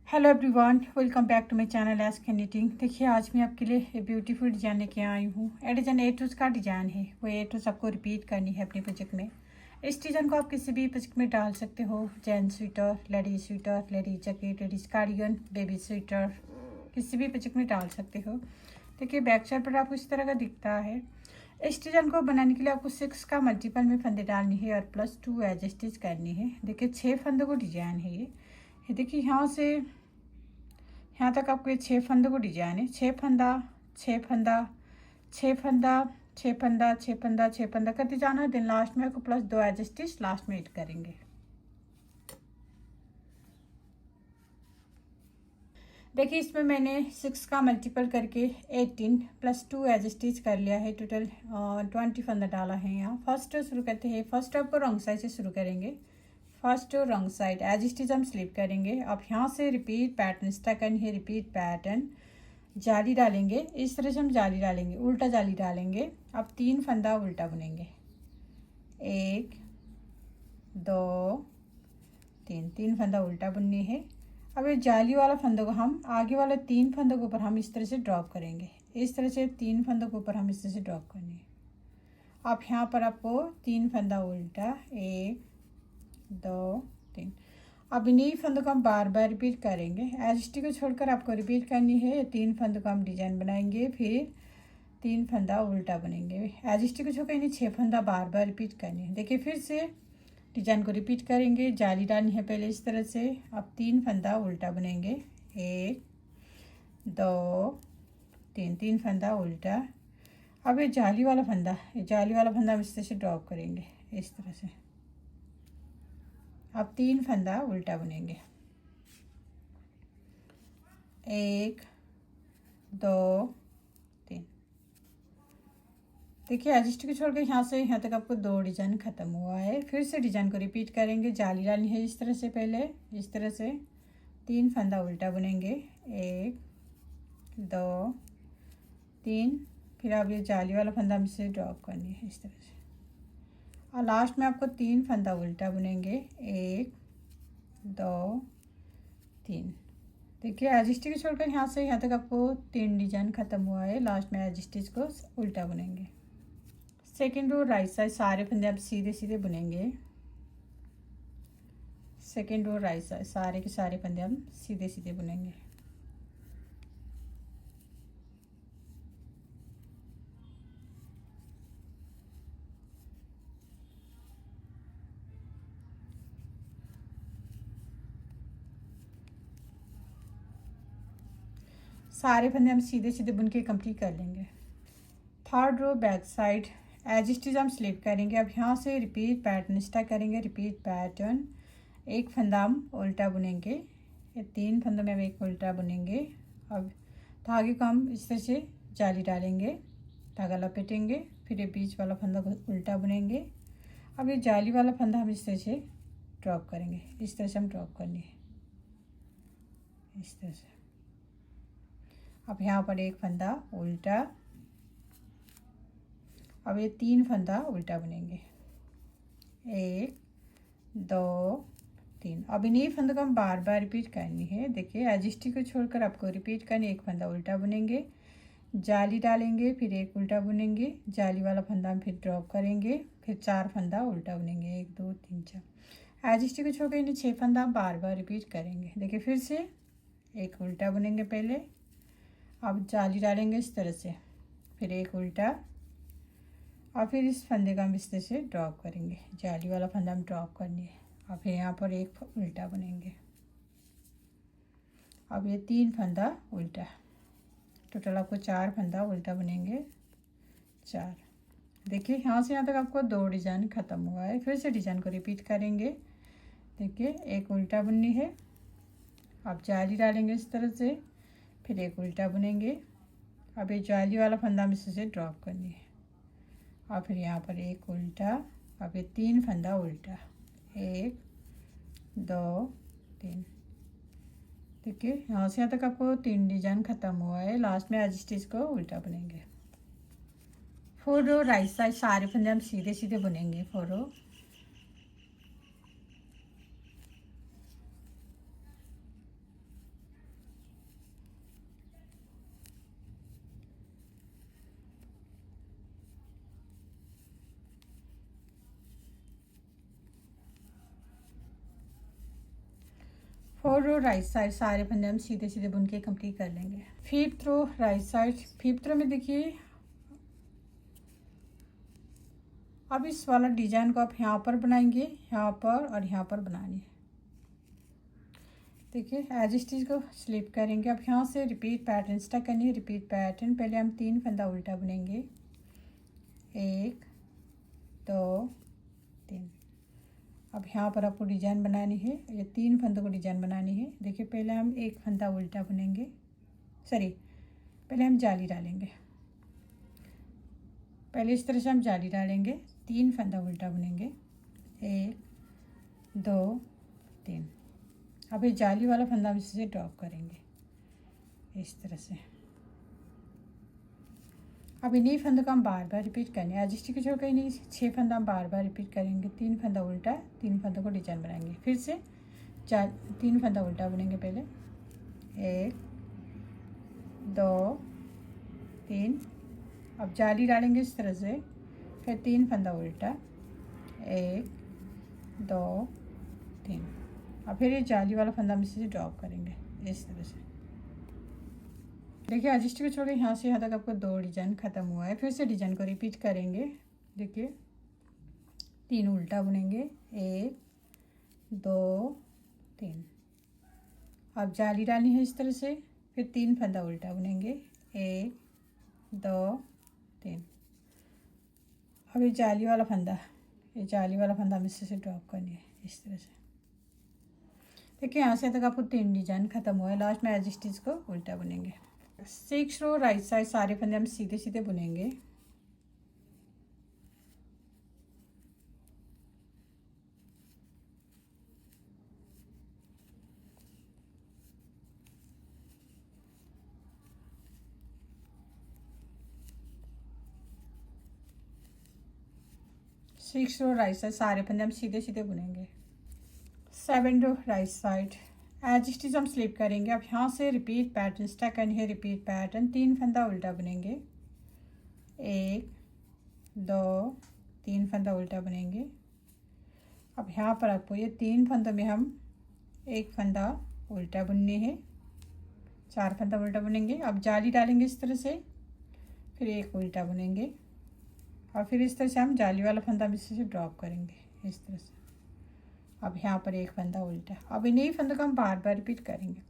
Hello everyone, welcome back to my channel S K knitting. देखिए आज मैं आपके लिए एक ब्यूटीफुल डिज़ाइन लेके आई हूँ। ये डिज़ाइन ए टूज का डिज़ाइन है, वो ए टूज आपको रिपीट करनी है अपने प्रोजेक्ट में। इस डिज़ाइन को आप किसी भी प्रोजेक्ट में डाल सकते हो। Gents sweater, ladies jacket, ladies cardigan, baby sweater, किसी भी प्रोजेक्ट में डाल सकते हो। देखिए बैक साइड पर आपको इस तरह का दिखता है। इस डिज़ाइन को बनाने के लिए आपको 6 का मल्टीपल में फंदे डालनी है और +2 एज स्टिच करनी है। देखिए 6 फंदों को डिज़ाइन है ये देखिए यहाँ तक आपको ये 6 फंदों को डिजाइन है। 6 फंदा, 6 फंदा, 6 फंदा, 6 फंदा, 6 फंदा, 6 फंदा करते जाना है। देन लास्ट में आपको +2 एज स्टिच लास्ट में ऐड करेंगे। देखिए इसमें मैंने 6 का मल्टीपल करके 18 +2 एज स्टिच कर लिया है। टोटल 20 फंदा डाला है। यहाँ फर्स्ट शुरू करते हैं। फर्स्ट आपको रॉन्ग साइड से शुरू करेंगे। First wrong side edge stitch हम स्लिप करेंगे। अब यहाँ से रिपीट पैटर्न स्टार्ट करनी है। रिपीट पैटर्न जाली डालेंगे। इस तरह से हम जाली डालेंगे, उल्टा जाली डालेंगे। अब 3 फंदा उल्टा बुनेंगे। 1 2 3 फंदा उल्टा बुननी है। अब ये जाली वाला फंदों को हम आगे वाले 3 फंदों के ऊपर हम इस तरह से ड्रॉप करेंगे। इस तरह से 3 फंदों के ऊपर हम इस तरह से ड्रॉप करनी है। अब यहाँ पर आपको 3 फंदा उल्टा, 1 2 3। अब इन्हीं फंदों को हम बार बार रिपीट करेंगे। एज स्टिच को छोड़कर आपको रिपीट करनी है। 3 फंदों का हम डिजाइन बनाएंगे, फिर 3 फंदा उल्टा बनेंगे। एज स्टिच को छोड़कर इन्हें 6 फंदा बार बार रिपीट करनी है। देखिए फिर से डिजाइन को रिपीट करेंगे। जाली डालनी है पहले इस तरह से। अब 3 फंदा उल्टा बनेंगे। 1 2 3 फंदा उल्टा। अब ये जाली वाला फंदा हम इस तरह से ड्रॉप करेंगे इस तरह से। अब 3 फंदा उल्टा बुनेंगे। 1 2 3। देखिए एज स्टिच को छोड़कर यहाँ से यहाँ तक आपको 2 डिजाइन खत्म हुआ है। फिर से डिजाइन को रिपीट करेंगे। जाली डालनी है इस तरह से, पहले इस तरह से 3 फंदा उल्टा बुनेंगे। 1 2 3। फिर अब ये जाली वाला फंदा हम इसे ड्रॉप करनी है इस तरह से। और लास्ट में आपको 3 फंदा उल्टा बुनेंगे। 1 2 3। देखिए एज स्टिच को छोड़कर यहाँ से यहाँ तक आपको 3 डिजाइन खत्म हुआ है। लास्ट में एज स्टिच को उल्टा बुनेंगे। सेकेंड रो राइट साइड सारे फंदे आप सीधे सीधे बुनेंगे। सेकेंड रो राइट साइड सारे के सारे फंदे हम सीधे सीधे बुनेंगे। सारे फंदे हम सीधे सीधे बुन के कंप्लीट कर लेंगे। Third row back side edge stitch हम स्लिप करेंगे। अब यहाँ से रिपीट पैटर्न स्टार्ट करेंगे। रिपीट पैटर्न, एक फंदा हम उल्टा बुनेंगे। ये 3 फंदों में हम एक उल्टा बुनेंगे। अब धागे को हम इस तरह से जाली डालेंगे, धागा लपेटेंगे, फिर ये बीच वाला फंदा को उल्टा बुनेंगे। अब ये जाली वाला फंदा हम इस तरह से ड्रॉप करेंगे। इस तरह से हम ड्रॉप करनी है इस तरह से। अब यहाँ पर एक फंदा उल्टा। अब ये 3 फंदा उल्टा बुनेंगे। 1 2 3। अब इन्हीं फंदों को हम बार बार रिपीट करनी है। देखिए एज स्टिच को छोड़कर आपको रिपीट करनी। एक फंदा उल्टा बुनेंगे, जाली डालेंगे, फिर एक उल्टा बुनेंगे, जाली वाला फंदा हम फिर ड्रॉप करेंगे, फिर 4 फंदा उल्टा बुनेंगे। 1 2 3 4। एज स्टिच को छोड़कर इन्हें 6 फंदा बार बार रिपीट करेंगे। देखिए फिर से एक उल्टा बुनेंगे पहले। अब जाली डालेंगे इस तरह से, फिर एक उल्टा, और फिर इस फंदे का हम इस तरह से ड्रॉप करेंगे। जाली वाला फंदा हम ड्रॉप करनी है। और फिर यहाँ पर एक उल्टा बुनेंगे। अब ये 3 फंदा उल्टा। टोटल आपको 4 फंदा उल्टा बुनेंगे। 4। देखिए यहाँ से यहाँ तक आपको 2 डिजाइन खत्म हुआ है। फिर से डिजाइन को रिपीट करेंगे। देखिए एक उल्टा बुननी है। अब जाली डालेंगे इस तरह से, फिर एक उल्टा बुनेंगे। अब ये जाली वाला फंदा हम इससे ड्रॉप करनी है। और फिर यहाँ पर एक उल्टा। अब ये 3 फंदा उल्टा। 1 2 3। देखिए यहाँ से यहाँ तक आपको 3 डिजाइन खत्म हुआ है। लास्ट में एज स्टिच को उल्टा बुनेंगे। 4 रो राइट साइड सारे फंदे हम सीधे सीधे बुनेंगे। 4 रो। 4 रो राइट साइड सारे फंदे हम सीधे सीधे बुन के कंप्लीट कर लेंगे। 5th row right side, 5th रो में देखिए अब इस वाला डिजाइन को आप यहाँ पर बनाएंगे, यहाँ पर और यहाँ पर बनानी है। देखिए एज स्टिच को स्लिप करेंगे। अब यहाँ से रिपीट पैटर्न स्टार्ट करनी है। रिपीट पैटर्न पहले हम 3 फंदा उल्टा बुनेंगे, 1 2 3। अब यहाँ पर आपको डिजाइन बनानी है, ये 3 फंदों को डिजाइन बनानी है। देखिए पहले हम 1 फंदा उल्टा बुनेंगे, पहले हम जाली डालेंगे। पहले इस तरह से हम जाली डालेंगे, 3 फंदा उल्टा बुनेंगे, 1 2 3। अब ये जाली वाला फंदा हम इससे ड्रॉप करेंगे इस तरह से। अब इन्हीं फंदों को हम बार बार रिपीट करने हैं। एज स्टिच को छोड़कर इन्हीं 6 फंदा हम बार बार रिपीट करेंगे। 3 फंदा उल्टा, 3 फंदों को डिजाइन बनाएंगे। फिर से 3 फंदा उल्टा बुनेंगे, पहले 1 2 3। अब जाली डालेंगे इस तरह से, फिर 3 फंदा उल्टा, 1 2 3। और फिर ये जाली वाला फंदा हम इसे ड्रॉप करेंगे इस तरह से। देखिए एज स्टिच को छोड़े यहाँ से यहाँ तक आपको 2 डिजाइन ख़त्म हुआ है। फिर से डिजाइन को रिपीट करेंगे। देखिए 3 उल्टा बुनेंगे, 1 2 3। अब जाली डालनी है इस तरह से, फिर 3 फंदा उल्टा बुनेंगे, 1 2 3। अब ये जाली वाला फंदा हम इससे ड्रॉप करनी है इस तरह से। देखिए यहाँ से तक आपको 3 डिजाइन ख़त्म हुआ है। लास्ट में एज स्टिच को उल्टा बुनेंगे। 6 रो राइट साइड सारे फंदे हम सीधे सीधे बुनेंगे। सिक्स रो राइट साइड सारे फंदे हम सीधे सीधे बुनेंगे। 7 row right side edge stitch हम स्लिप करेंगे। अब यहाँ से रिपीट पैटर्न स्टार्ट करनी है। रिपीट पैटर्न 3 फंदा उल्टा बुनेंगे, 1 2 3 फंदा उल्टा बुनेंगे। अब यहाँ पर आपको ये 3 फंदों में हम 1 फंदा उल्टा बुनने हैं, 4 फंदा उल्टा बुनेंगे। अब जाली डालेंगे इस तरह से, फिर 1 उल्टा बुनेंगे और फिर इस तरह से हम जाली वाला फंदा हम इससे ड्रॉप करेंगे इस तरह से। अब यहाँ पर 1 फंदा उल्टा। अब इन्हीं फंदों को हम बार बार रिपीट करेंगे।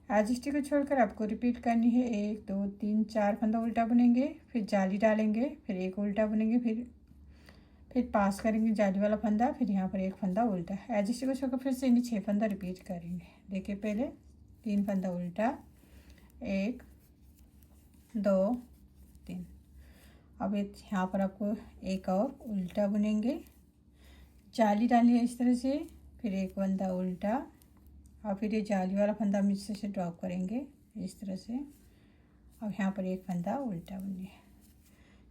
एज स्टिच को छोड़कर आपको रिपीट करनी है। 1 2 3 4 फंदा उल्टा बुनेंगे, फिर जाली डालेंगे, फिर 1 उल्टा बुनेंगे, फिर पास करेंगे जाली वाला फंदा, फिर यहाँ पर 1 फंदा उल्टा। एज स्टिच को छोड़कर फिर से इन्हीं 6 फंदा रिपीट करेंगे। देखिए पहले 3 फंदा उल्टा, 1 2 3। अब यहाँ पर आपको 1 और उल्टा बुनेंगे, जाली डालनी है इस तरह से, फिर 1 फंदा उल्टा और फिर ये जाली वाला फंदा हम इससे से ड्रॉप करेंगे इस तरह से। अब यहाँ पर 1 फंदा उल्टा बुनिए।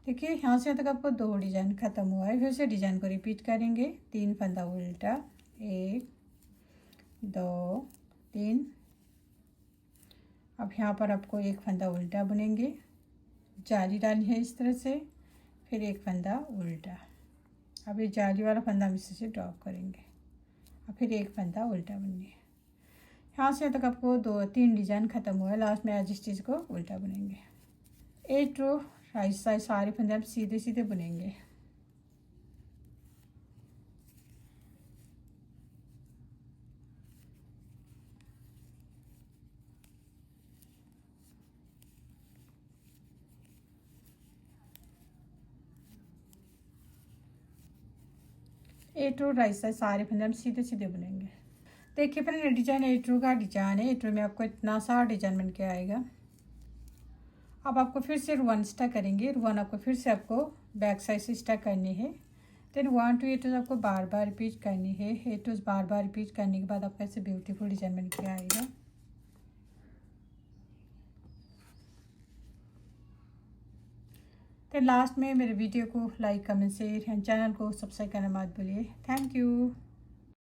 देखिए यहाँ से तक आपको 2 डिजाइन ख़त्म हुआ है। फिर से डिजाइन को रिपीट करेंगे। 3 फंदा उल्टा, 1 2 3। अब यहाँ पर आपको 1 फंदा उल्टा बुनेंगे, जाली डालनी है इस तरह से, फिर 1 फंदा उल्टा। अब ये जाली वाला फंदा हम इससे ड्रॉप करेंगे और फिर 1 फंदा उल्टा बुनिए। यहाँ से तक आपको 2-3 डिजाइन ख़त्म हुआ है। लास्ट में एज स्टिच को उल्टा बुनेंगे। 8 रो राइट साइड सारे फंदे हम सीधे सीधे बुनेंगे। एट रो राइट साइड सारे फंदे हम सीधे सीधे बुनेंगे। देखिए फ्रेंड डिजाइन 8 रो का डिजाइन है। 8 रो में आपको इतना सारा डिजाइन बन के आएगा। अब आपको फिर से रुआन स्टार्ट करेंगे। रुआन आपको फिर से आपको बैक साइड से स्टार्ट करनी है। देन 1 to 8 आपको बार बार रिपीट करनी है। 8 बार बार रिपीट करने के बाद आपका ऐसे ब्यूटीफुल डिजाइन बन के आएगा। तो लास्ट में मेरे वीडियो को like comment share and channel को सब्सक्राइब करना मत भूलिए। Thank you.